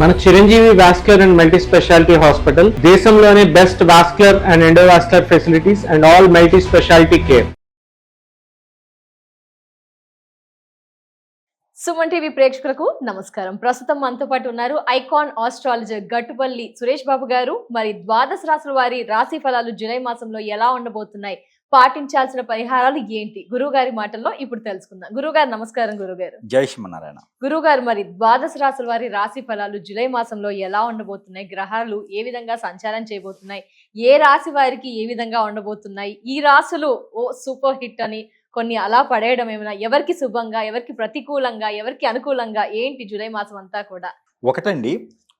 మన Chiranjeevi vascular and multi speciality hospital దేశంలోనే best vascular and endovascular facilities and all multi speciality care. Suman TV ప్రేక్షకులకు నమస్కారం. ప్రస్తుతం మనతో పాటు ఉన్నారు ఐకాన్ ఆస్ట్రాలజర్ గట్టుపల్లి సురేష్ బాబు గారు. మరి ద్వాదశ రాశుల వారి రాశి ఫలాలు జూలై మాసంలో ఎలా ఉండబోతున్నాయి, పాటించాల్సిన పరిహారాలు ఏంటి, గురువు గారి మాటల్లో ఇప్పుడు తెలుసుకుందాం. గురువు గారు నమస్కారం. గురుగారు జై శ్రీమన్నారాయణ. గురువు గారు, మరి ద్వాదశ రాశుల వారి రాశి ఫలాలు జూలై మాసంలో ఎలా ఉండబోతున్నాయి, గ్రహాలు ఏ విధంగా సంచారం చేయబోతున్నాయి, ఏ రాశి వారికి ఏ విధంగా ఉండబోతున్నాయి, ఈ రాశులు ఓ సూపర్ హిట్ అని కొన్ని అలా పడేయడం ఏమైనా, ఎవరికి శుభంగా, ఎవరికి ప్రతికూలంగా, ఎవరికి అనుకూలంగా, ఏంటి జూలై మాసం అంతా కూడా? ఒకటండి,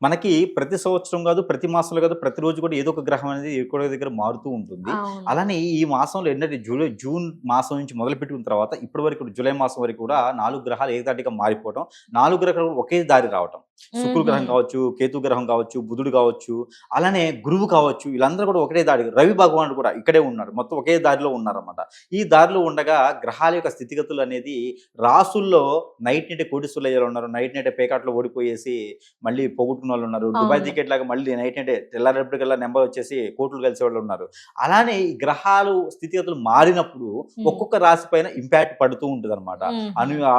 మనకి ప్రతి సంవత్సరం కాదు, ప్రతి మాసంలో కాదు, ప్రతిరోజు కూడా ఏదో ఒక గ్రహం అనేది ఎక్కువ దగ్గర మారుతూ ఉంటుంది. అలానే ఈ మాసంలో ఏంటంటే జూన్ మాసం నుంచి మొదలు పెట్టుకున్న తర్వాత ఇప్పటి వరకు జూలై మాసం వరకు కూడా 4 గ్రహాలు ఏకదాటిగా మారిపోవటం, 4 గ్రహాలు ఒకే దారి రావటం. శుక్ర గ్రహం కావచ్చు, కేతు గ్రహం కావచ్చు, బుధుడు కావచ్చు, అలానే గురువు కావచ్చు, వీళ్ళందరూ కూడా ఒకటే దారి. రవి భగవానుడు కూడా ఇక్కడే ఉన్నాడు, మొత్తం ఒకే దారిలో ఉన్నారన్నమాట. ఈ దారిలో ఉండగా గ్రహాల యొక్క స్థితిగతులు అనేది రాసుల్లో నైట్ నైట్ కోటీశ్వరులు అయ్యేలా ఉన్నారు, నైట్ నైట్ పేకాట్లో ఓడిపోయేసి మళ్ళీ పోగొట్టుకున్న వాళ్ళు ఉన్నారు, దుబాయ్ టికెట్ లాగా మళ్ళీ నైట్ నైట్ తెల్లారేపటికల్లా నెంబర్ వచ్చేసి కోట్లు కలిసే వాళ్ళు ఉన్నారు. అలానే ఈ గ్రహాలు స్థితిగతులు మారినప్పుడు ఒక్కొక్క రాశి పైన ఇంపాక్ట్ పడుతూ ఉంటుంది అనమాట.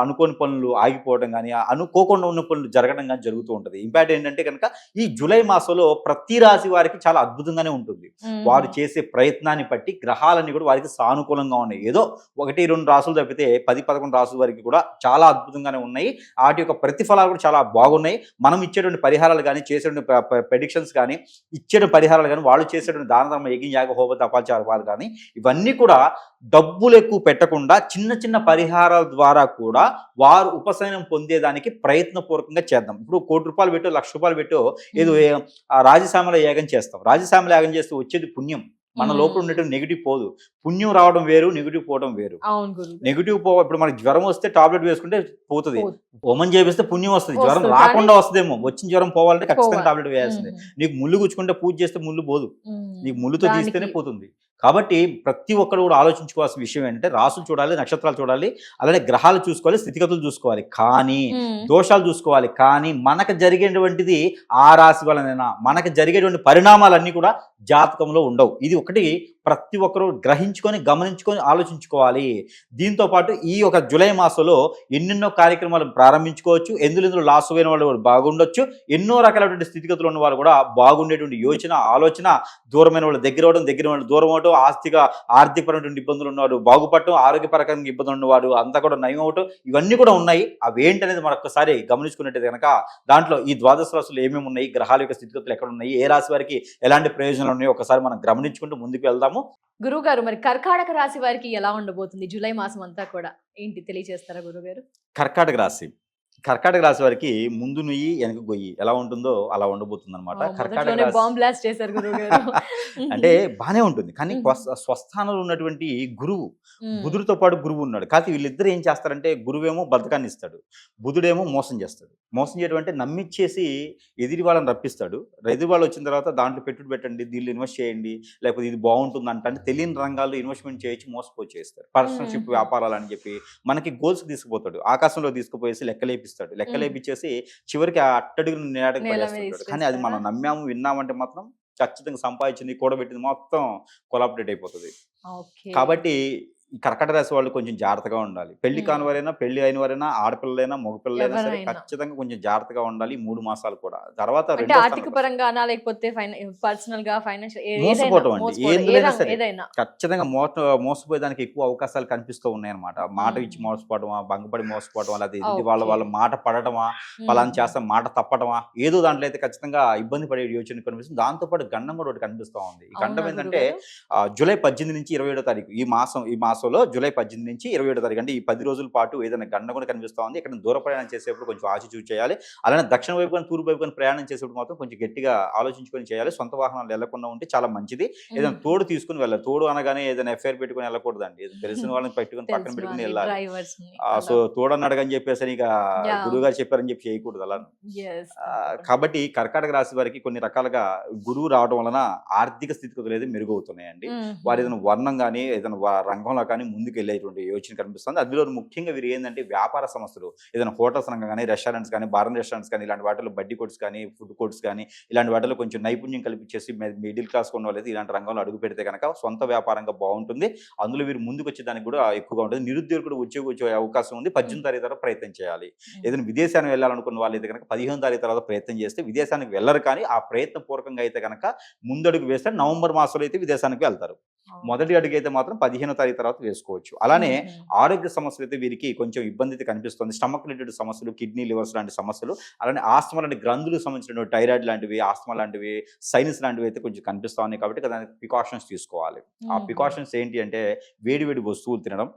అనుకోని పనులు ఆగిపోవడం కానీ, అనుకోకుండా ఉన్న పనులు జరగడం కానీ జరుగుతూ ఉంటుంది. ఇంపాక్ట్ ఏంటంటే కనుక ఈ జూలై మాసంలో ప్రతి రాశి వారికి చాలా అద్భుతంగానే ఉంటుంది. వారు చేసే ప్రయత్నాన్ని బట్టి గ్రహాలన్నీ కూడా వారికి సానుకూలంగా ఉన్నాయి. ఏదో 1-2 రాసులు తప్పితే 10-11 రాసుల వరకు కూడా చాలా అద్భుతంగానే ఉన్నాయి. వాటి యొక్క ప్రతిఫలాలు కూడా చాలా బాగున్నాయి. మనం ఇచ్చేటువంటి పరిహారాలు కానీ, చేసేటువంటి ప్రెడిక్షన్స్ కానీ, ఇచ్చేటువంటి పరిహారాలు కానీ, వాళ్ళు చేసేటువంటి దాన ధర్మ యజ్ఞ యాగ హోమ తపాచారాలు కానీ, ఇవన్నీ కూడా డబ్బులు ఎక్కువ పెట్టకుండా చిన్న చిన్న పరిహారాల ద్వారా కూడా వారు ఉపశమనం పొందేదానికి ప్రయత్నపూర్వకంగా చేద్దాం. ఇప్పుడు ₹1,00,00,000 పెట్టో ₹1,00,000 పెట్టో ఏదో రాజశ్యామల యాగం చేస్తాం. రాజశ్యామల యాగం చేస్తే వచ్చేది పుణ్యం. మన లోపల ఉన్నటువంటి నెగిటివ్ పోదు. పుణ్యం రావడం వేరు, నెగిటివ్ పోవడం వేరు. నెగిటివ్ ఇప్పుడు మనకి జ్వరం వస్తే టాబ్లెట్ వేసుకుంటే పోతుంది, హోమం చేపిస్తే పుణ్యం వస్తుంది. జ్వరం రాకుండా వస్తుందేమో, వచ్చిన జ్వరం పోవాలంటే ఖచ్చితంగా టాబ్లెట్ వేయాల్సిందే. నీకు ముళ్ళు గుచ్చుకుంటే పూజ చేస్తే ముళ్ళు పోదు, నీకు ముళ్ళుతో తీస్తేనే పోతుంది. కాబట్టి ప్రతి ఒక్కరు కూడా ఆలోచించుకోవాల్సిన విషయం ఏంటంటే రాసులు చూడాలి, నక్షత్రాలు చూడాలి, అలానే గ్రహాలు చూసుకోవాలి, స్థితిగతులు చూసుకోవాలి, కానీ దోషాలు చూసుకోవాలి. కానీ మనకు జరిగేటువంటిది ఆ రాశి వలనైనా మనకు జరిగేటువంటి పరిణామాలన్నీ కూడా జాతకంలో ఉండవు. ఇది ఒకటి ప్రతి ఒక్కరూ గ్రహించుకొని గమనించుకొని ఆలోచించుకోవాలి. దీంతో పాటు ఈ ఒక జూలై మాసంలో ఎన్నెన్నో కార్యక్రమాలు ప్రారంభించుకోవచ్చు. ఎందులో లాస్ అయిన వాళ్ళు బాగుండొచ్చు, ఎన్నో రకాలైనటువంటి స్థితిగతులు ఉన్న వాళ్ళు కూడా బాగుండేటువంటి యోచన ఆలోచన, దూరమైన వాళ్ళు దగ్గర అవడం, దగ్గర వాళ్ళు దూరం అవడం, ఆర్థికపరమైనటువంటి ఇబ్బందులు ఉన్నవాడు బాగుపడటం, ఆరోగ్యపరకంగా ఇబ్బందులు ఉన్నవాడు అంతా కూడా నయం అవటం, ఇవన్నీ కూడా ఉన్నాయి. అవి ఏంటనేది మరొకసారి గమనించుకున్నట్టు కనుక దాంట్లో ఈ ద్వాదశ రాశులు ఏమేమి ఉన్నాయి, గ్రహాల యొక్క స్థితిగతులు ఎక్కడ ఉన్నాయి, ఏ రాశి వారికి ఎలాంటి ప్రయోజనాలు ఉన్నాయో ఒకసారి మనం గమనించుకుంటూ ముందుకు వెళ్దాము. గురువు గారు, మరి కర్కాటక రాశి వారికి ఎలా ఉండబోతుంది జూలై మాసం అంతా కూడా, ఏంటి తెలియజేస్తారా గురువు గారు? కర్కాటక రాశి వారికి ముందు నుయ్యి వెనక గొయ్యి ఎలా ఉంటుందో అలా ఉండబోతుంది అనమాట. అంటే బానే ఉంటుంది, కానీ స్వస్థానంలో ఉన్నటువంటి గురువు, బుధుడితో పాటు గురువు ఉన్నాడు. కాకపోతే వీళ్ళిద్దరు ఏం చేస్తారంటే గురువేమో బద్ధకాన్ని ఇస్తాడు, బుధుడేమో మోసం చేస్తాడు. మోసం చేయడం అంటే నమ్మిచ్చేసి ఎదిరి వాళ్ళని రప్పిస్తాడు. ఎదిరి వాళ్ళు వచ్చిన తర్వాత దాంట్లో పెట్టుబడి పెట్టండి, దీనిలో ఇన్వెస్ట్ చేయండి, లేకపోతే ఇది బాగుంటుంది అంటే తెలియని రంగాల్లో ఇన్వెస్ట్మెంట్ చేయొచ్చు మోసపోచేస్తారు. పార్ట్నర్షిప్ వ్యాపారాలు అని చెప్పి మనకి గోల్స్ తీసుకుపోతాడు, ఆకాశంలో తీసుకుపోయేసి లెక్కలేపిచ్చేసి చివరికి ఆ అట్టడుగు నేడకు పడేస్తాడు. కానీ అది మనం నమ్మాము విన్నామంటే మాత్రం ఖచ్చితంగా సంపాదించింది కూడబెట్టింది మొత్తం కొలాబరేట్ అయిపోతుంది. కాబట్టి ఈ కర్కాటక రాశి వాళ్ళు కొంచెం జాగ్రత్తగా ఉండాలి. పెళ్లి కాని వారైనా, పెళ్లి అయిన వారైనా, ఆడపిల్లలైనా మగపిల్లలైనా సరే ఖచ్చితంగా కొంచెం జాగ్రత్తగా ఉండాలి 3 మాసాలు కూడా. తర్వాత ఆర్థిక పరంగా లేకపోతే పర్సనల్ గా ఫైనాన్షియల్ మోసపోవటం అండి, ఏదైనా సరే ఖచ్చితంగా మోసపోయేదానికి ఎక్కువ అవకాశాలు కనిపిస్తూ ఉన్నాయి అనమాట. మాట ఇచ్చి మోసపోవటమా, భంగపడి మోసపోవటమా, లేదా వాళ్ళ మాట పడటమా, పలానా చేస్తాం మాట తప్పటమా, ఏదో దాంట్లో అయితే ఖచ్చితంగా ఇబ్బంది పడే యోచన కనిపిస్తుంది. దాంతో పాటు గండం కూడా ఒకటి కనిపిస్తూ ఉంది. ఈ గండం ఏంటంటే జూలై 18 నుంచి 27వ తారీఖు ఈ మాసంలో జూలై 18 నుంచి 27వ తారీఖు అంటే ఈ 10 రోజుల పాటు ఏదైనా గండం కూడా కనిపిస్తూ ఉంది. ఇక్కడ దూర ప్రయాణం చేసేప్పుడు కొంచెం ఆచితూచి చేయాలి. అలానే దక్షిణ వైపు కానీ తూర్పు వైపు కానీ ప్రయాణం చేసేప్పుడు మాత్రం కొంచెం గట్టిగా ఆలోచించుకొని చేయాలి. సొంత వాహనాలు వెళ్లకుండా ఉంటే చాలా మంచిది. ఏదైనా తోడు తీసుకుని వెళ్ళాలి. తోడు అనగానే ఏదైనా ఎఫ్ఐఆర్ పెట్టుకుని వెళ్ళకూడదండి, తెలిసిన వాళ్ళని పెట్టుకుని పక్కన పెట్టుకుని వెళ్ళాలి. సో తోడని అడగని చెప్పేసి ఇక గురువు గారు చెప్పారని చెప్పి చేయకూడదు అలా. కాబట్టి కర్కాటక రాశి వారికి కొన్ని రకాలుగా గురువు రావడం వలన ఆర్థిక స్థితిగతులు ఏది మెరుగవుతున్నాయండి. వారు ఏదైనా వర్ణం కానీ, ఏదైనా రంగంలో కానీ ముందుకు వెళ్ళేటువంటి యోచన కనిపిస్తుంది. అందులో ముఖ్యంగా వీరు ఏంటంటే వ్యాపార సంస్థలు, ఏదైనా హోటల్స్ రంగం కానీ, రెస్టారెంట్స్ కానీ, బార్ రెస్టారెంట్స్ కానీ, ఇలాంటి వాటిలో బడ్డీ కోర్ట్స్ కానీ, ఫుడ్ కోర్ట్స్ కానీ, ఇలాంటి వాటిలో కొంచెం నైపుణ్యం కల్పించేసి మిడిల్ క్లాస్ ఉన్న వాళ్ళైతే ఇలాంటి రంగంలో అడుగు పెడితే కనుక సొంత వ్యాపారంగా బాగుంటుంది. అందులో వీరు ముందుకు వచ్చేదానికి కూడా ఎక్కువగా ఉంటుంది. నిరుద్యోగులు కూడా ఉద్యోగం వచ్చే అవకాశం ఉంది. 18వ తారీఖు తర్వాత ప్రయత్నం చేయాలి. ఏదైనా విదేశానికి వెళ్ళాలనుకున్న వాళ్ళు అయితే కనుక 15వ తారీఖు తర్వాత ప్రయత్నం చేస్తే విదేశానికి వెళ్ళరు. కానీ ఆ ప్రయత్న పూర్వకంగా అయితే కనుక ముందడుగు వేస్తే నవంబర్ మాసంలో అయితే విదేశానికి వెళ్తారు. మొదటి అడుగు అయితే మాత్రం 15వ తారీఖు తర్వాత వేసుకోవచ్చు. అలానే ఆరోగ్య సమస్యలు అయితే వీరికి కొంచెం ఇబ్బంది అయితే కనిపిస్తుంది. స్టమక్ రిలేటెడ్ సమస్యలు, కిడ్నీ లివర్స్ లాంటి సమస్యలు, అలానే ఆస్తమా లాంటి గ్రంథులకు సంబంధించిన థైరాయిడ్ లాంటివి, ఆస్తమా లాంటివి, సైనస్ లాంటివి అయితే కొంచెం కనిపిస్తా ఉన్నాయి. కాబట్టి దానికి ప్రికాషన్స్ తీసుకోవాలి. ఆ ప్రికాషన్స్ ఏంటి అంటే వేడి వేడి వస్తువులు తినడం,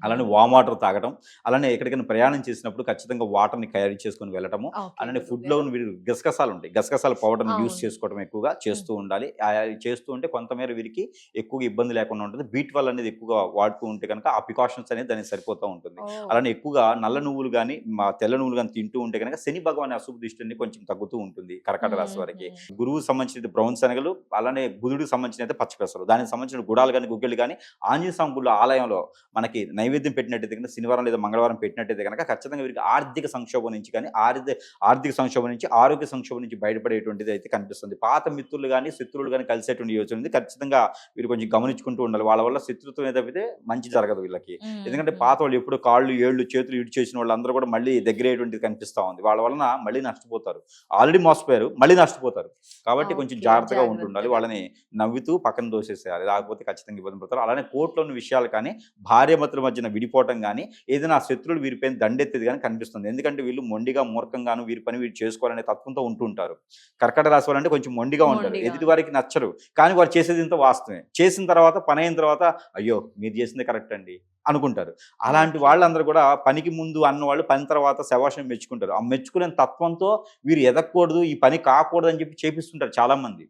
అలానే వామ్ వాటర్ తాగడం, అలానే ఎక్కడికైనా ప్రయాణం చేసినప్పుడు ఖచ్చితంగా వాటర్ని క్యారీ చేసుకుని వెళ్ళటము, అలానే ఫుడ్లో వీరు గసగసాలు ఉంటాయి, గసగసాల పౌడర్ని యూస్ చేసుకోవడం ఎక్కువగా చేస్తూ ఉండాలి. చేస్తూ ఉంటే కొంతమేర వీరికి ఎక్కువగా ఇబ్బంది లేకుండా ఉంటుంది. B12 అనేది ఎక్కువగా వాడుతూ ఉంటే కనుక ఆ ప్రికాషన్స్ అనేది దానికి సరిపోతూ ఉంటుంది. అలానే ఎక్కువగా నల్ల నువ్వులు కానీ తెల్ల నువ్వులు కానీ తింటూ ఉంటే కనుక శని భగవాన్ అశుభ దృష్టిని కొంచెం తగ్గుతూ ఉంటుంది కర్కాటక రాశి వారికి. గురువుకు సంబంధించిన బ్రౌన్ శనగలు, అలానే బుధుడికి సంబంధించిన అయితే పచ్చిపెసలు, దానికి సంబంధించిన గుడాలు కానీ, గుగ్గిళ్ళు కానీ ఆంజనేయ స్వామి గుళ్ళ ఆలయంలో మనకి నైవేద్యం పెట్టినట్టయితే కనుక, శనివారం లేదా మంగళవారం పెట్టినట్టయితే కనుక ఖచ్చితంగా వీరికి ఆర్థిక సంక్షోభం నుంచి కానీ, ఆర్థిక సంక్షోభం నుంచి, ఆరోగ్య సంక్షోభం నుంచి బయటపడేటువంటిది అయితే కనిపిస్తుంది. పాత మిత్రులు కానీ, శత్రువులు కానీ కలిసేటువంటి యోచన ఉంది. ఖచ్చితంగా వీరు కొంచెం గమనించుకుంటూ ఉండాలి. వాళ్ళ వల్ల శత్రుత్వం ఏదైతే మంచి జరగదు వీళ్ళకి. ఎందుకంటే పాత వాళ్ళు ఎప్పుడు కాళ్ళు, ఏళ్ళు, చేతులు ఇడి చేసిన వాళ్ళందరూ కూడా మళ్ళీ దగ్గరయ్యేటువంటిది కనిపిస్తూ ఉంది. వాళ్ళ వలన మళ్ళీ నష్టపోతారు. ఆల్రెడీ మోసపోయారు, మళ్ళీ నష్టపోతారు. కాబట్టి కొంచెం జాగ్రత్తగా ఉంటుండాలి. వాళ్ళని నవ్వుతూ పక్కన దోసేసేయాలి, లేకపోతే ఖచ్చితంగా ఇబ్బంది పడతారు. అలానే కోర్టులోని విషయాలు కానీ, భార్యాభర్తల మధ్యన విడిపోవటం కానీ, ఏదైనా శత్రువులు వీరిపైన దండెత్తేది కానీ కనిపిస్తుంది. ఎందుకంటే వీళ్ళు మొండిగా, మూర్ఖంగాను వీరి పని వీరు చేసుకోవాలనే తత్వంతో ఉంటుంటారు. కర్కాటక రాశి వాళ్ళంటే కొంచెం మొండిగా ఉంటారు. ఎదుటి వారికి నచ్చరు, కానీ వారు చేసేది ఇంత వాస్తవమే. చేసిన తర్వాత, పని అయిన తర్వాత అయ్యో మీరు చేసింది కరెక్ట్ అండి అనుకుంటారు. అలాంటి వాళ్ళందరూ కూడా పనికి ముందు అన్నవాళ్ళు పని తర్వాత శవాషం మెచ్చుకుంటారు. ఆ మెచ్చుకునే తత్వంతో వీరు ఎదగకూడదు, ఈ పని కాకూడదు అని చెప్పి చేపిస్తుంటారు చాలా మంది.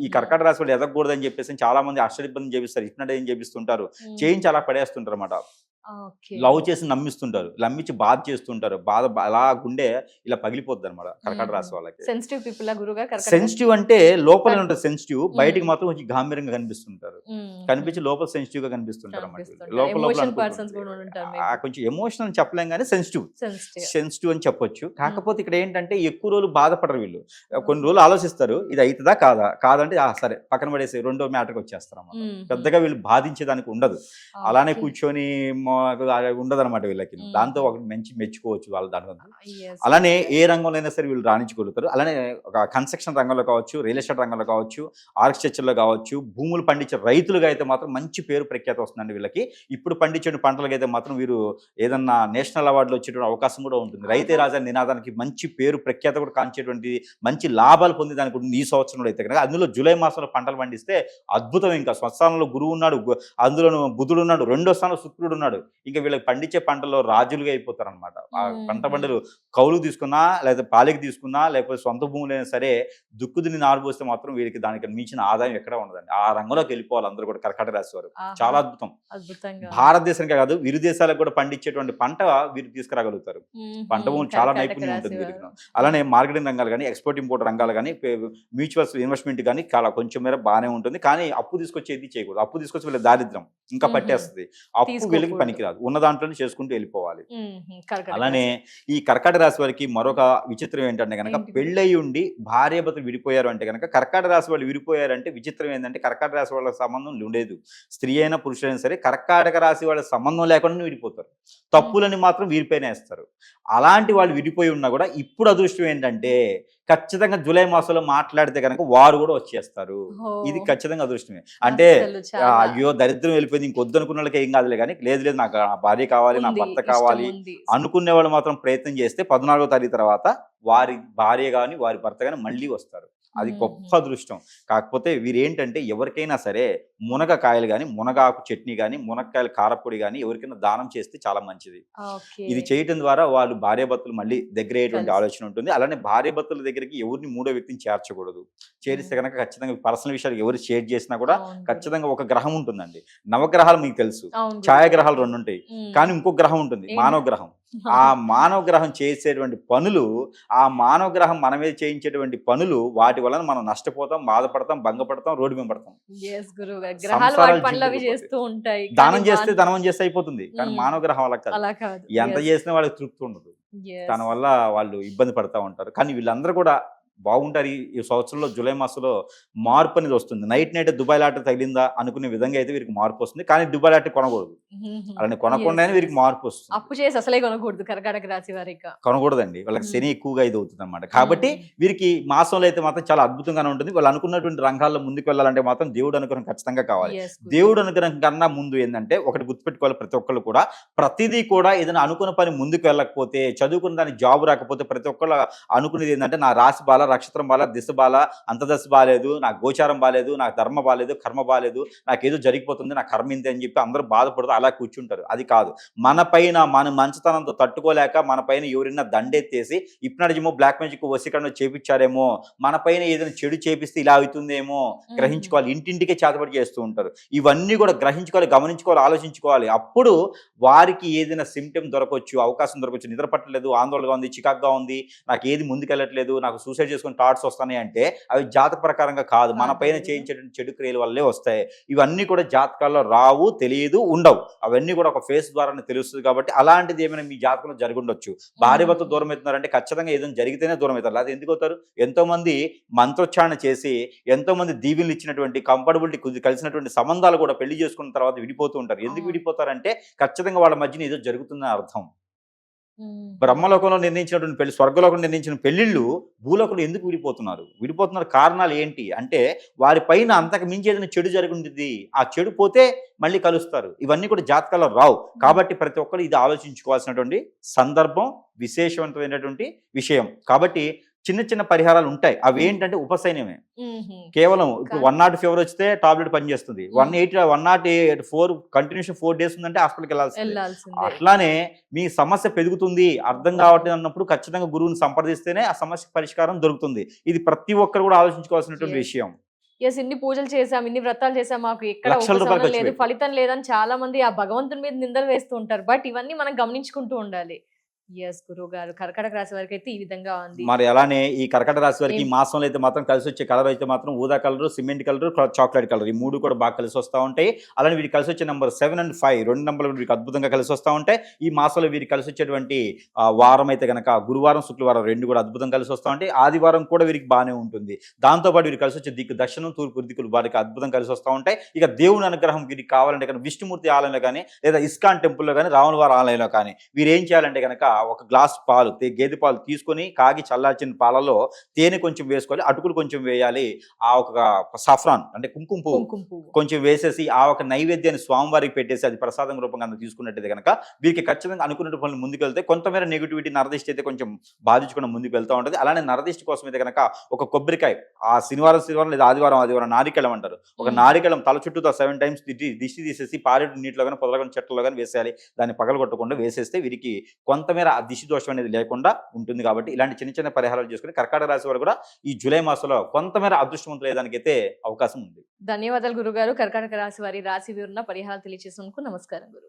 ఈ కర్కాటక రాశి వాళ్ళు ఎదగకూడదు అని చెప్పేసి చాలా మంది అష్టరిబ్బంది చేపిస్తారు, ఇచ్చినట్టు ఏం చేపిస్తుంటారు, చేయించి అలా పడేస్తుంటారు అన్నమాట. లవ్ చేసి నమ్మిస్తుంటారు, నమ్మించి బాధ చేస్తుంటారు. బాధ అలా గుండె ఇలా పగిలిపోద్ది అనమాట కర్కాటక రాశి వాళ్ళకి. సెన్సిటివ్ పీపుల్ సెన్సిటివ్ అంటే లోపల ఉంటుంది సెన్సిటివ్, బయటికి మాత్రం కొంచెం గాంభీర్యంగా కనిపిస్తుంటారు. కనిపించి లోపల సెన్సిటివ్ గా కనిపిస్తుంటారు అన్నమాట. లోపల కొంచెం ఎమోషనల్ అని చెప్పలేం కానీ సెన్సిటివ్ అని చెప్పొచ్చు. కాకపోతే ఇక్కడ ఏంటంటే ఎక్కువ రోజులు బాధపడరు వీళ్ళు. కొన్ని రోజులు ఆలోచిస్తారు, ఇది అవుతుందా కాదంటే సరే పక్కన పడేసి రెండో మ్యాటర్కి వచ్చేస్తారు అన్నమాట. పెద్దగా వీళ్ళు బాధించేదానికి ఉండదు. అలానే కూర్చొని ఉండదు అనమాట వీళ్ళకి. దాంతో ఒకటి మంచి మెచ్చుకోవచ్చు వాళ్ళు దాని. అలానే ఏ రంగంలో అయినా సరే వీళ్ళు రాణించగలుగుతారు. అలానే ఒక కన్స్ట్రక్షన్ రంగంలో కావచ్చు, రియల్ ఎస్టేట్ రంగంలో కావచ్చు, ఆర్కిటెక్చర్లో కావచ్చు, భూములు పండించే రైతులుగా అయితే మాత్రం మంచి పేరు ప్రఖ్యాత వస్తుందండి వీళ్ళకి. ఇప్పుడు పండించే పంటలకు అయితే మాత్రం వీరు ఏదన్నా నేషనల్ అవార్డులు వచ్చేటువంటి అవకాశం కూడా ఉంటుంది. రైతే రాజా నినాదానికి మంచి పేరు ప్రఖ్యాత కూడా కాంచేటువంటి మంచి లాభాలు పొందేదానికి ఉంటుంది ఈ సంవత్సరంలో అయితే కనుక. అందులో జూలై మాసంలో పంటలు పండిస్తే అద్భుతం. ఇంకా స్వస్థానంలో గురువు ఉన్నాడు, అందులోనూ బుధుడు ఉన్నాడు, రెండో స్థానంలో శుక్రుడు ఉన్నాడు. ఇంకా వీళ్ళకి పండించే పంటల్లో రాజులుగా అయిపోతారు అనమాట. ఆ పంట పంటలు కౌలుకు తీసుకున్నా, లేదా పాలికి తీసుకున్నా, లేకపోతే సొంత భూములైనా సరే దుక్కుదిని నారుపోస్తే మాత్రం వీరికి దానికి మించిన ఆదాయం ఎక్కడ ఉండదండి. ఆ రంగంలోకి వెళ్ళిపోవాలి అందరూ కూడా కర్కాటక రాశి వారు. చాలా అద్భుతం. భారతదేశానికే కాదు విరు దేశాలకు కూడా పండించేటువంటి పంట వీరు తీసుకురాగలుగుతారు. పంట భూములు చాలా నైపుణ్యం ఉంటుంది వీరికి. అలానే మార్కెటింగ్ రంగాలు కానీ, ఎక్స్పోర్ట్ ఇంపోర్ట్ రంగాలు కానీ, మ్యూచువల్స్ ఇన్వెస్ట్మెంట్ కానీ చాలా కొంచెం మేర బాగానే ఉంటుంది. కానీ అప్పు తీసుకొచ్చేది చేయకూడదు. అప్పు తీసుకొచ్చి వీళ్ళ దారిద్ర్యం ఇంకా పట్టేస్తుంది. అప్పు వీళ్ళకి పనికిరాదు, ఉన్న దాంట్లోనే చేసుకుంటూ వెళ్ళిపోవాలి. అలానే ఈ కర్కాటక రాశి వారికి మరొక విచిత్రం ఏంటంటే కనుక, పెళ్ళయి ఉండి భార్యాభర్తలు విడిపోయారు అంటే కనుక, కర్కాటక రాశి వాళ్ళు విడిపోయారంటే విచిత్రం ఏంటంటే కర్కాటక రాశి వాళ్ళ సంబంధం ఉండేది. స్త్రీ అయినా పురుషులైనా సరే కర్కాటక రాశి వాళ్ళ సంబంధం లేకుండా విడిపోతారు. తప్పులని మాత్రం వీరిపైన వేస్తారు. అలాంటి వాళ్ళు విడిపోయి ఉన్నా కూడా ఇప్పుడు అదృష్టం ఏంటంటే ఖచ్చితంగా జూలై మాసంలో మాట్లాడితే కనుక వారు కూడా వచ్చేస్తారు. ఇది ఖచ్చితంగా అదృష్టమే. అంటే అయ్యో దరిద్రం వెళ్ళిపోయింది ఇంకొద్దు అనుకున్న వాళ్ళకి ఏం కాదులే, కానీ లేదు నాకు నా భార్య కావాలి, నా భర్త కావాలి అనుకునే వాళ్ళు మాత్రం ప్రయత్నం చేస్తే 14వ తారీఖు తర్వాత వారి భార్య కానీ వారి భర్త కానీ మళ్ళీ వస్తారు. అది గొప్ప అదృష్టం. కాకపోతే వీరేంటంటే ఎవరికైనా సరే మునగకాయలు కానీ, మునగాకు చట్నీ కానీ, మునక్కాయల కారపొడి కానీ ఎవరికైనా దానం చేస్తే చాలా మంచిది. ఇది చేయటం ద్వారా వాళ్ళు భార్యాభర్తలు మళ్ళీ దగ్గర అయ్యేటువంటి ఆలోచన ఉంటుంది. అలానే భార్యాభర్తల దగ్గరికి ఎవరిని మూడో వ్యక్తిని చేర్చకూడదు. చేరిస్తే కనుక ఖచ్చితంగా పర్సనల్ విషయాలు ఎవరు షేర్ చేసినా కూడా ఖచ్చితంగా ఒక గ్రహం ఉంటుందండి. నవగ్రహాలు మీకు తెలుసు, ఛాయాగ్రహాలు 2 ఉంటాయి, కానీ ఇంకొక గ్రహం ఉంటుంది, మానవ గ్రహం. ఆ మానవ గ్రహం చేసేటువంటి పనులు, ఆ మానవ గ్రహం మన మీద చేయించేటువంటి పనులు, వాటి వలన మనం నష్టపోతాం, బాధపడతాం, భంగపడతాం, రోడ్డు మీద పడతాం. గురువు గారు గ్రహాలు సంసారాలు వాటి పనులు అవి జిడ్డుకుపోతాయి. చేస్తూ ఉంటాయి. దానం చేస్తే ధనం చేస్తే అయిపోతుంది, కానీ ఉమ్. మానవ గ్రహం అలా కాదు. అలా కాదు. ఎంత చేసినా వాళ్ళకి తృప్తి ఉండదు, దాని వల్ల వాళ్ళు ఇబ్బంది పడతా ఉంటారు. కానీ వీళ్ళందరూ కూడా బాగుంటారు. ఈ సంవత్సరంలో జూలై మాసంలో మార్పు అనేది వస్తుంది. నైట్ దుబాయ్ లాటరీ తగిలిందా అనుకునే విధంగా అయితే వీరికి మార్పు వస్తుంది. కానీ దుబాయ్ లాటరీ కొనకూడదు, అలానే కొనకుండానే వీరికి మార్పు వస్తుంది. అప్పు చేసి అసలే కొనకూడదు కర్కాటక రాశి వారికి. కొనకూడదండి, వాళ్ళకి శని ఎక్కువగా ఇది అవుతుంది అనమాట. కాబట్టి వీరికి మాసంలో అయితే మాత్రం చాలా అద్భుతంగానే ఉంటుంది. వాళ్ళు అనుకున్నటువంటి రంగాల్లో ముందుకు వెళ్ళాలంటే మాత్రం దేవుడు అనుగ్రహం ఖచ్చితంగా కావాలి. దేవుడు అనుగ్రహం కన్నా ముందు ఏంటంటే ఒకటి గుర్తుపెట్టుకోవాలి, ప్రతి ఒక్కళ్ళు కూడా ప్రతిదీ కూడా ఏదైనా అనుకున్న పని ముందుకు వెళ్ళకపోతే, చదువుకున్న దానికి జాబ్ రాకపోతే ప్రతి ఒక్కళ్ళు అనుకునేది ఏంటంటే నా రాశి బాల, నక్షత్రం బాల, దిశ బాల, అంతదశ బాలేదు, నాకు గోచారం బాలేదు, నాకు ధర్మ బాలేదు, కర్మ బాలేదు, నాకేదో జరిగిపోతుంది, నా కర్మ ఇంతే అని చెప్పి అందరూ బాధపడుతూ అలా కూర్చుంటారు. అది కాదు, మన పైన మన మంచితనంతో తట్టుకోలేక మన పైన ఎవరైనా దండెత్తేసి ఇప్నాడిజమో బ్లాక్ మ్యాజిక్ వశీకరణ చేపించారేమో, మన పైన ఏదైనా చెడు చేపిస్తే ఇలా అవుతుందేమో గ్రహించుకోవాలి. ఇంటింటికే చేతబడి చేస్తూ ఉంటారు. ఇవన్నీ కూడా గ్రహించుకోవాలి, గమనించుకోవాలి, ఆలోచించుకోవాలి. అప్పుడు వారికి ఏదైనా సిమ్టమ్ దొరకవచ్చు, అవకాశం దొరకవచ్చు. నిద్ర పట్టలేదు, ఆందోళనగా ఉంది, చికాక్గా ఉంది, నాకు ఏది ముందుకెళ్ళట్లేదు, నాకు సూసైడ్ చేసుకుని థాట్స్ వస్తాయి అంటే అవి జాతక ప్రకారంగా కాదు, మన పైన చేయించేటువంటి చెడు క్రియల వల్లే వస్తాయి. ఇవన్నీ కూడా జాతకాల్లో రావు, తెలియదు, ఉండవు. అవన్నీ కూడా ఒక ఫేస్ ద్వారానే తెలుస్తుంది. కాబట్టి అలాంటిది ఏమైనా మీ జాతకంలో జరిగి ఉండొచ్చు. భార్య భర్త దూరం అవుతున్నారంటే ఖచ్చితంగా ఏదైనా జరిగితేనే దూరం అవుతారు, అది ఎందుకు అవుతారు? ఎంతో మంది మంత్రోచ్చారణ చేసి, ఎంతో మంది దీవెనలు ఇచ్చినటువంటి, కంఫర్టబిలిటీ కలిసినటువంటి సంబంధాలు కూడా పెళ్లి చేసుకున్న తర్వాత విడిపోతూ ఉంటారు. ఎందుకు విడిపోతారంటే ఖచ్చితంగా వాళ్ళ మధ్యన ఏదో జరుగుతుందని అర్థం. బ్రహ్మలోకంలో నిర్ణయించినటువంటి పెళ్లి, స్వర్గలోకంలో నిర్ణయించిన పెళ్లిళ్ళు భూలోకంలో ఎందుకు విడిపోతున్నారు కారణాలు ఏంటి అంటే వారి పైన అంతకు మించి ఏదైనా చెడు జరిగి ఉంటుంది, ఆ చెడు పోతే మళ్ళీ కలుస్తారు. ఇవన్నీ కూడా జాతకాల్లో రావు. కాబట్టి ప్రతి ఒక్కరు ఇది ఆలోచించుకోవాల్సినటువంటి సందర్భం, విశేషవంతమైనటువంటి విషయం. కాబట్టి చిన్న చిన్న పరిహారాలు ఉంటాయి. అవి ఏంటంటే ఉపశయనమే. కేవలం ఇప్పుడు 100 ఫీవర్ వస్తే టాబ్లెట్ పనిచేస్తుంది, 104 కంటిన్యూషన్ 4 డేస్ ఉందంటే హాస్పిటల్కి వెళ్ళాల్సింది. అట్లానే మీ సమస్య పెరుగుతుంది, అర్థం కావట్లేదు అన్నప్పుడు ఖచ్చితంగా గురువుని సంప్రదిస్తేనే ఆ సమస్య పరిష్కారం దొరుకుతుంది. ఇది ప్రతి ఒక్కరు కూడా ఆలోచించుకోవాల్సినటువంటి విషయం. ఇన్ని పూజలు చేసాం, ఇన్ని వ్రతాలు చేసాం, మాకు ఎక్కడ లక్షల రూపాయలు లేదు, ఫలితం లేదని చాలా మంది ఆ భగవంతుని మీద నిందలు వేస్తూ ఉంటారు. బట్ ఇవన్నీ మనం గమనించుకుంటూ ఉండాలి. గురువు గారు కర్కాటక రాశి వారికి అయితే ఈ విధంగా ఉంది. మరి అలానే ఈ కర్కాటక రాశి వారికి ఈ మాసంలో అయితే మాత్రం కలిసి వచ్చే కలర్ అయితే మాత్రం ఊదా colour, cement colour, chocolate colour, ఈ మూడు కూడా బాగా కలిసి వస్తూ ఉంటాయి. అలానే వీరికి కలిసి వచ్చే నెంబర్ 7 and 5 రెండు నెంబర్లు వీరికి అద్భుతంగా కలిసి వస్తూ ఉంటాయి. ఈ మాసంలో వీరికి కలిసి వచ్చేటువంటి వారం అయితే కనుక గురువారం, శుక్రవారం రెండు కూడా అద్భుతంగా కలిసి వస్తూ ఉంటాయి. ఆదివారం కూడా వీరికి బాగానే ఉంటుంది. దాంతోపాటు వీరికి కలిసి వచ్చే దిక్కు దక్షిణం, తూర్పు దిక్కులు వారికి అద్భుతం కలిసి వస్తూ ఉంటాయి. ఇక దేవుని అనుగ్రహం వీరికి కావాలంటే కనుక విష్ణుమూర్తి ఆలయంలో కానీ, లేదా ఇస్కాన్ టెంపుల్లో కానీ, రాములవారి ఆలయంలో కానీ వీరు ఏం చేయాలంటే కనుక ఒక గ్లాస్ పాలు, గేదె పాలు తీసుకొని కాగి చల్లార్చిన పాలలో తేనె కొంచెం వేసుకోవాలి, అటుకులు కొంచెం వేయాలి, ఆ ఒక సఫ్రాన్ అంటే కుంకుమ పువ్వు కొంచెం వేసేసి ఆ ఒక నైవేద్యాన్ని స్వామివారికి పెట్టేసి అది ప్రసాదం రూపంగా తీసుకున్నట్టయితే కనుక వీరికి ఖచ్చితంగా అనుకున్న పనులు ముందుకు వెళ్తే కొంతమేర నెగిటివిటీ, నరదిష్టి అయితే కొంచెం బాధించుకున్న ముందుకు వెళ్తూ ఉంటుంది. అలానే నరదిష్టి కోసం అయితే కనుక ఒక కొబ్బరికాయ ఆ శనివారం లేదా ఆదివారం నారికెళం అంటారు, ఒక నారికెళం తల చుట్టూతో 7 times దిష్టి తీసేసి పారేడు నీటిలో కానీ పొదలగాని చెట్లలో కానీ వేసేయాలి. దాన్ని పగలగొట్టకుండా వేసేస్తే వీరికి కొంతమేర ఆ దిష్టి దోషం అనేది లేకుండా ఉంటుంది. కాబట్టి ఇలాంటి చిన్న చిన్న పరిహారాలు చేసుకుని కర్కాటక రాశి వారు కూడా ఈ జూలై మాసంలో కొంతమేర అదృష్టవంతులయ్యేదానికైతే అవకాశం ఉంది. ధన్యవాదాలు గురుగారు. కర్కాటక రాశి వారి రాశి వివరణ పరిహారాలు తెలియజేసినందుకు నమస్కారం గురు.